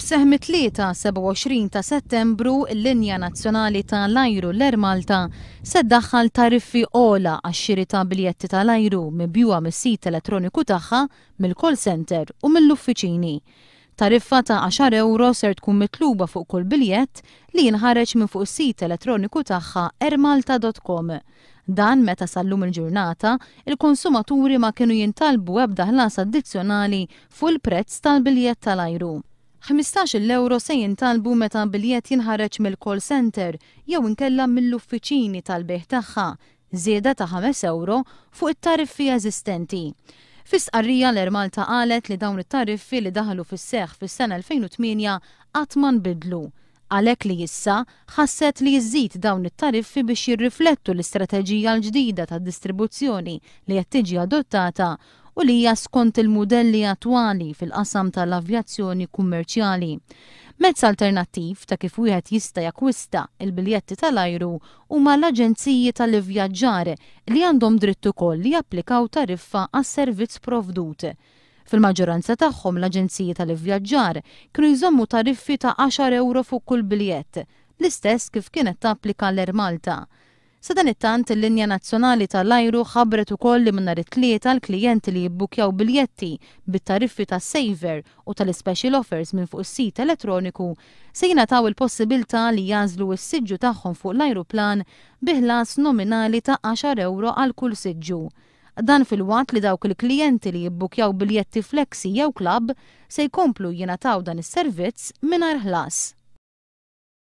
B'seħħ mit-tlieta 27 ta' Settembru il-Linja Nazzjonali tal-Ajru l-Air Malta se ddaħħal tariffi ogħla għax-xiri ta' biljetti tal-ajru mibjuwa mis-sit elettroniku tagħha mill-call center u mill-uffiċini. Tariffa ta' 10 euro ser tkun mitluba fuq kull biljett li jinħareġ minn fuq is-sit elettroniku tagħha airmalta.com. Dan meta sallum il-ġurnata, il-konsumaturi ma kienu jintalbu ebda ħlas addizzjonali fuq il-prezz tal-biljett tal-ajru. 15 euro se jintalbu meta biljett jinħareġ mill-call center jew inkella mill-uffiċini tal-bejħ tagħha, żieda ta' 5 euro fuq it-tariffi eżistenti. Fis-stqarrija l-Air Malta qalet li dawn it-tariffi li daħlu fis-seħħ fis-sena 2008 qatt ma nbidlu. Għalhekk li issa ħasset li jżid dawn it-tariffi biex jirriflettu l-istrateġija l-ġdida tad-distribuzzjoni li qed tiġi adottata u li hija skont il-mudelli attwali fil-qasam tal-avjazzjoni kummerċjali. Mezz alternattiv ta' kif wieħed jista' jakkwista il-biljetti tal-ajru huma l-aġenziji tal-ivvjaġġar li għandhom dritt ukoll li japplikaw tariffa għas-servizz provdut. Fil-maġġoranza tagħhom l-aġenziji tal-ivvjaġġar kienu jżommu tariffi ta' 10 euro fuq kull biljett, l-istess kif kienet tapplika l-Air Malta. Sa dan it-tant il-Linja Nazzjonali tal-Ajru ħabbret ukoll li minn nhar it-tlieta l-klijenti li jibbukjaw biljetti bit-tariffi tas-Saver u tal-Special Offers minn fuq is-sit elettroniku se jingħataw il-possibilità li jażlu s-siġġu tagħhom fuq l-ajruplan bi ħlas nominali ta' 10 euro għal kull siġġu. Dan fil-waqt li dawk il-klijenti li jibbukjaw biljetti flexi jew club se jkomplu jingħataw dan is-servizz mingħajr ħlas.